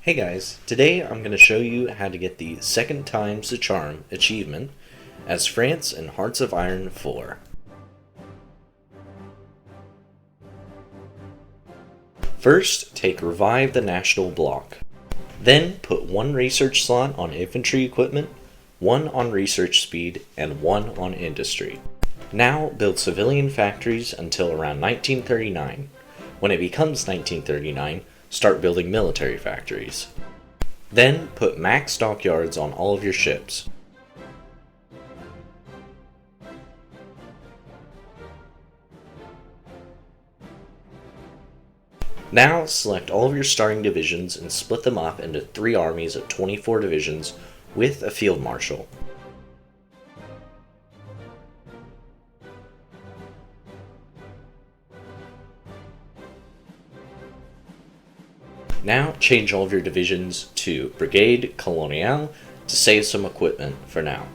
Hey guys, today I'm going to show you how to get the second time's the charm achievement as France in Hearts of Iron 4. First, take Revive the National Bloc. Then put one research slot on infantry equipment, one on research speed, and one on industry. Now build civilian factories until around 1939. When it becomes 1939, start building military factories. Then put max dockyards on all of your ships. Now select all of your starting divisions and split them up into 3 armies of 24 divisions with a field marshal. Now change all of your divisions to Brigade Coloniale to save some equipment for now.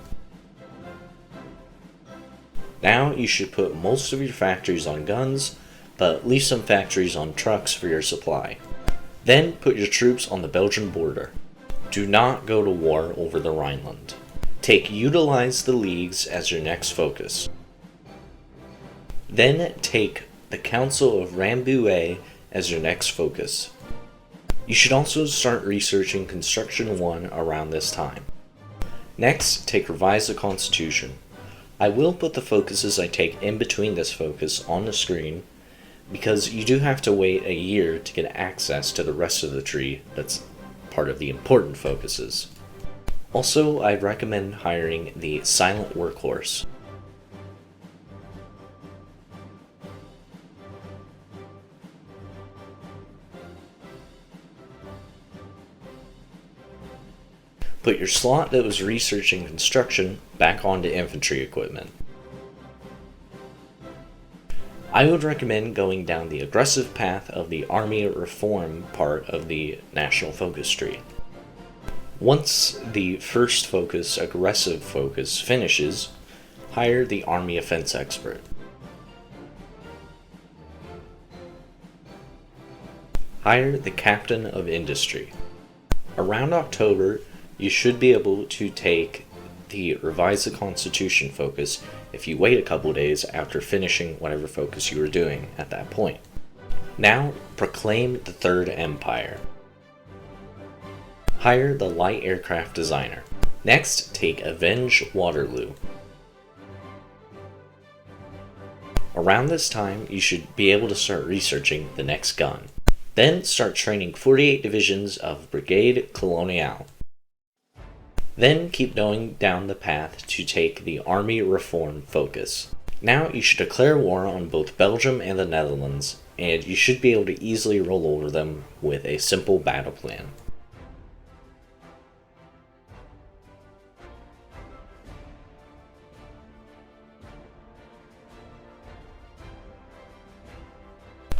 Now you should put most of your factories on guns, but leave some factories on trucks for your supply. Then put your troops on the Belgian border. Do not go to war over the Rhineland. Utilize the leagues as your next focus. Then take the Council of Rambouillet as your next focus. You should also start researching Construction 1 around this time. Next, take Revise the Constitution. I will put the focuses I take in between this focus on the screen because you do have to wait a year to get access to the rest of the tree that's part of the important focuses. Also, I recommend hiring the Silent Workhorse. Put your slot that was researching construction back onto infantry equipment. I would recommend going down the aggressive path of the army reform part of the national focus tree. Once the first focus, aggressive focus, finishes, hire the army offense expert. Hire the captain of industry. Around October, you should be able to take the Revise the Constitution focus if you wait a couple days after finishing whatever focus you were doing at that point. Now, proclaim the Third Empire. Hire the light aircraft designer. Next, take Avenge Waterloo. Around this time, you should be able to start researching the next gun. Then start training 48 divisions of Brigade Coloniale. Then keep going down the path to take the Army Reform focus. Now you should declare war on both Belgium and the Netherlands, and you should be able to easily roll over them with a simple battle plan.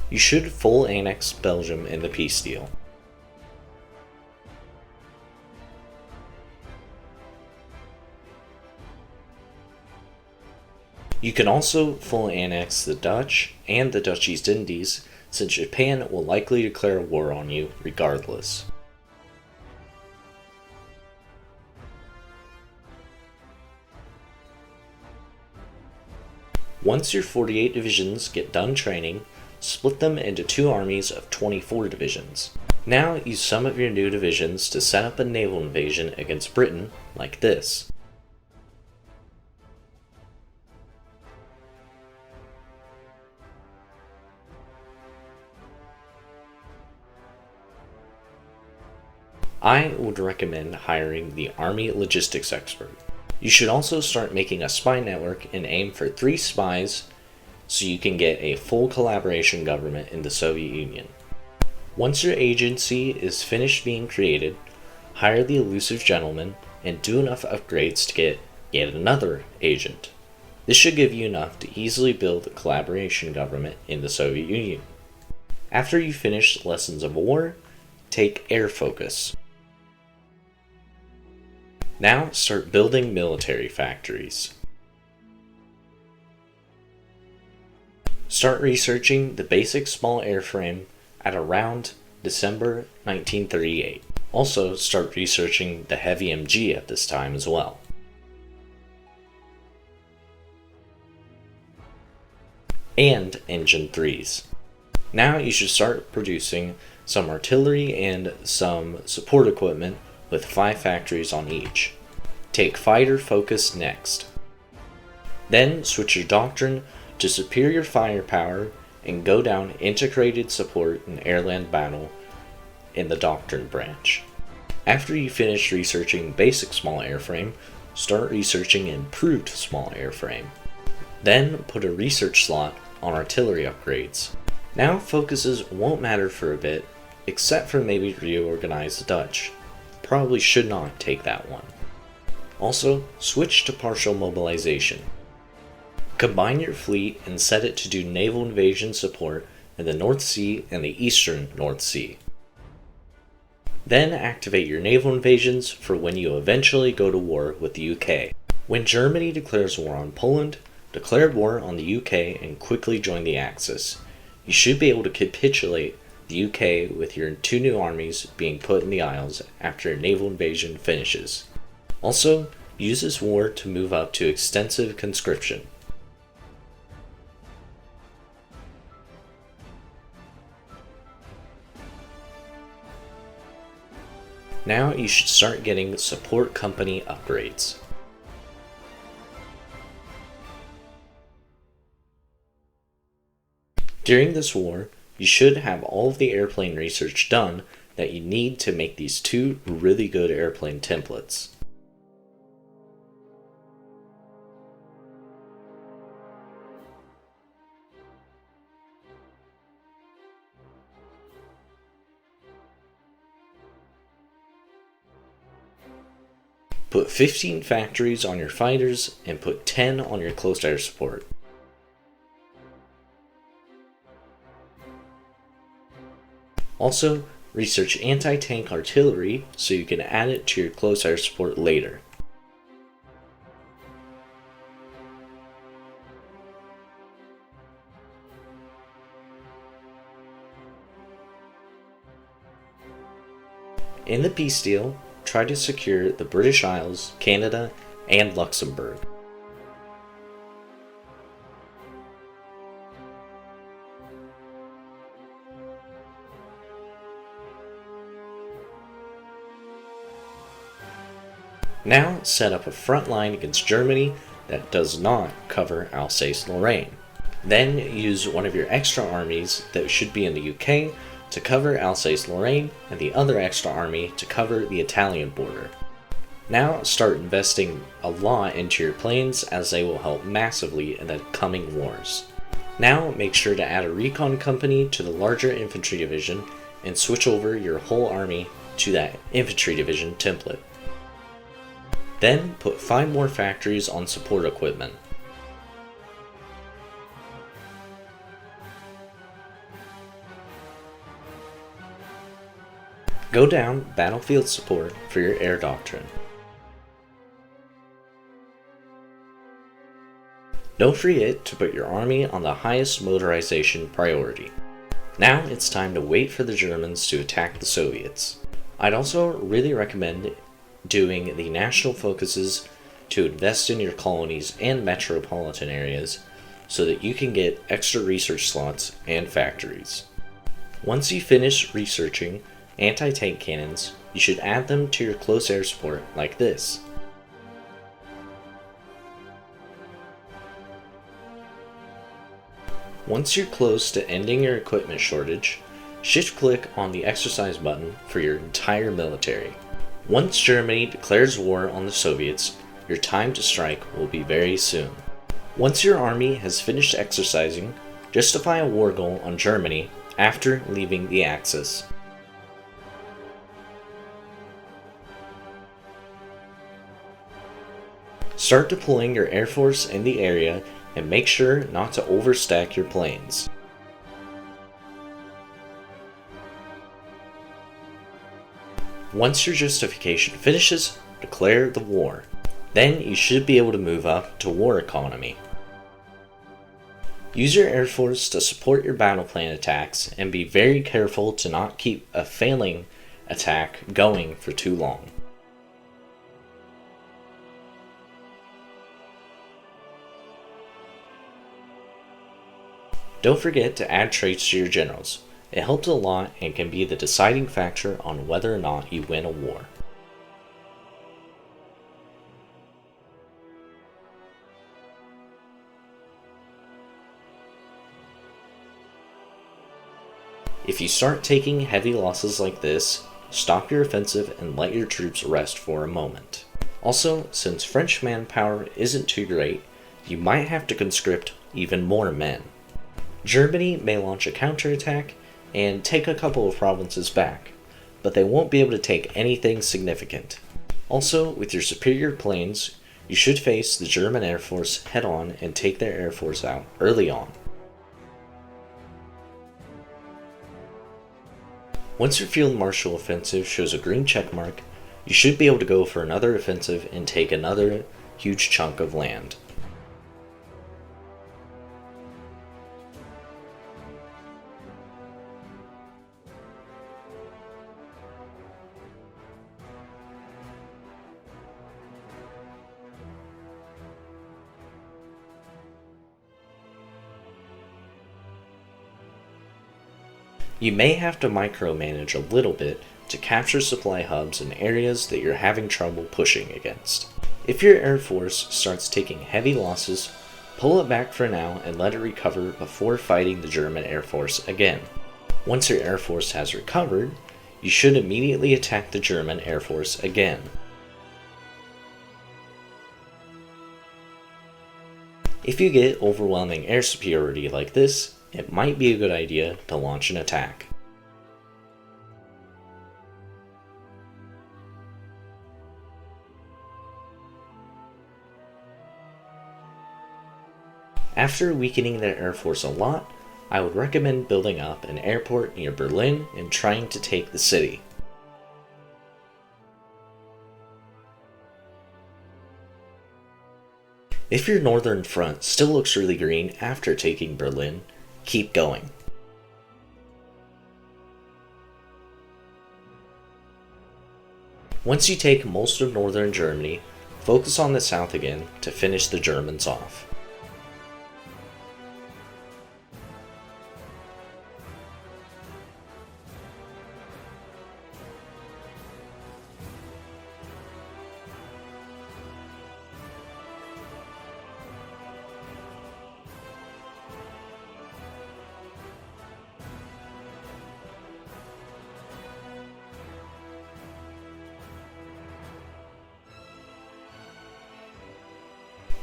You should full annex Belgium in the peace deal. You can also full annex the Dutch and the Dutch East Indies, since Japan will likely declare war on you regardless. Once your 48 divisions get done training, split them into 2 armies of 24 divisions. Now use some of your new divisions to set up a naval invasion against Britain like this. I would recommend hiring the Army Logistics Expert. You should also start making a spy network and aim for 3 spies so you can get a full collaboration government in the Soviet Union. Once your agency is finished being created, hire the elusive gentleman and do enough upgrades to get yet another agent. This should give you enough to easily build a collaboration government in the Soviet Union. After you finish Lessons of War, take Air Focus. Now start building military factories. Start researching the basic small airframe at around December 1938. Also, start researching the heavy MG at this time as well. And engine 3s. Now you should start producing some artillery and some support equipment with 5 factories on each. Take fighter focus next. Then switch your doctrine to superior firepower and go down integrated support and airland battle in the doctrine branch. After you finish researching basic small airframe, start researching improved small airframe. Then put a research slot on artillery upgrades. Now focuses won't matter for a bit, except for maybe reorganize the Dutch. Probably should not take that one. Also, switch to partial mobilization. Combine your fleet and set it to do naval invasion support in the North Sea and the Eastern North Sea. Then activate your naval invasions for when you eventually go to war with the UK. When Germany declares war on Poland, declare war on the UK and quickly join the Axis. You should be able to capitulate the UK with your 2 new armies being put in the Isles after your naval invasion finishes. Also, use this war to move up to extensive conscription. Now you should start getting support company upgrades. During this war, you should have all of the airplane research done that you need to make these 2 really good airplane templates. Put 15 factories on your fighters and put 10 on your close air support. Also, research anti-tank artillery so you can add it to your close air support later. In the peace deal, try to secure the British Isles, Canada, and Luxembourg. Now set up a front line against Germany that does not cover Alsace-Lorraine. Then use one of your extra armies that should be in the UK to cover Alsace-Lorraine and the other extra army to cover the Italian border. Now start investing a lot into your planes as they will help massively in the coming wars. Now make sure to add a recon company to the larger infantry division and switch over your whole army to that infantry division template. Then put 5 more factories on support equipment. Go down battlefield support for your air doctrine. Don't forget to put your army on the highest motorization priority. Now it's time to wait for the Germans to attack the Soviets. I'd also really recommend doing the national focuses to invest in your colonies and metropolitan areas so that you can get extra research slots and factories. Once you finish researching anti-tank cannons, you should add them to your close air support like this. Once you're close to ending your equipment shortage, shift-click on the exercise button for your entire military. Once Germany declares war on the Soviets, your time to strike will be very soon. Once your army has finished exercising, justify a war goal on Germany after leaving the Axis. Start deploying your air force in the area and make sure not to overstack your planes. Once your justification finishes, declare the war. Then you should be able to move up to war economy. Use your air force to support your battle plan attacks and be very careful to not keep a failing attack going for too long. Don't forget to add traits to your generals. It helps a lot and can be the deciding factor on whether or not you win a war. If you start taking heavy losses like this, stop your offensive and let your troops rest for a moment. Also, since French manpower isn't too great, you might have to conscript even more men. Germany may launch a counterattack and take a couple of provinces back, but they won't be able to take anything significant. Also, with your superior planes, you should face the German Air Force head-on and take their Air Force out early on. Once your Field Marshal offensive shows a green checkmark, you should be able to go for another offensive and take another huge chunk of land. You may have to micromanage a little bit to capture supply hubs in areas that you're having trouble pushing against. If your Air Force starts taking heavy losses, pull it back for now and let it recover before fighting the German Air Force again. Once your Air Force has recovered, you should immediately attack the German Air Force again. If you get overwhelming air superiority like this, it might be a good idea to launch an attack. After weakening their air force a lot, I would recommend building up an airport near Berlin and trying to take the city. If your northern front still looks really green after taking Berlin, keep going. Once you take most of northern Germany, focus on the south again to finish the Germans off.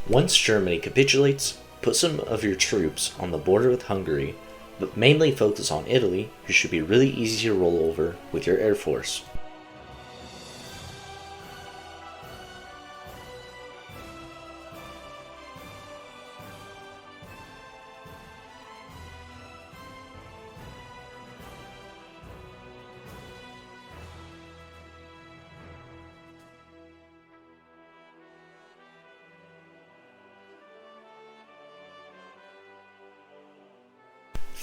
Once Germany capitulates, put some of your troops on the border with Hungary, but mainly focus on Italy, who should be really easy to roll over with your air force.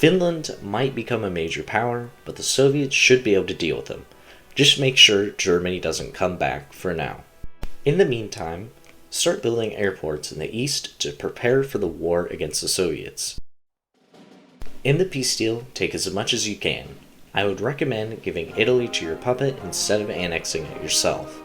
Finland might become a major power, but the Soviets should be able to deal with them. Just make sure Germany doesn't come back for now. In the meantime, start building airports in the east to prepare for the war against the Soviets. In the peace deal, take as much as you can. I would recommend giving Italy to your puppet instead of annexing it yourself.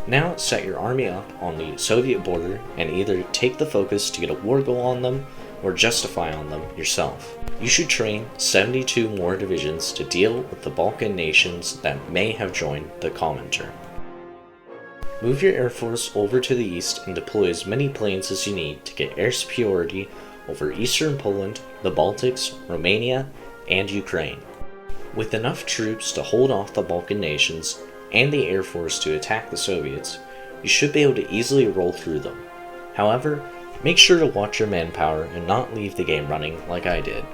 Now set your army up on the Soviet border and either take the focus to get a war goal on them or justify on them yourself. You should train 72 more divisions to deal with the Balkan nations that may have joined the Comintern. Move your air force over to the east and deploy as many planes as you need to get air superiority over eastern Poland, the Baltics, Romania, and Ukraine. With enough troops to hold off the Balkan nations and the air force to attack the Soviets, you should be able to easily roll through them. However, make sure to watch your manpower and not leave the game running like I did.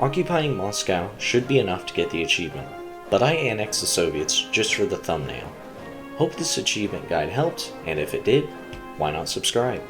Occupying Moscow should be enough to get the achievement, but I annexed the Soviets just for the thumbnail. Hope this achievement guide helped, and if it did, why not subscribe?